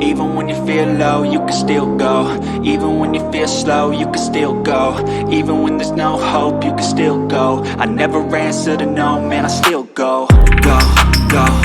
Even when you feel low, you can still go. Even when you feel slow, you can still go. Even when there's no hope, you can still go. I never answer to no, man, I still go. Go, go.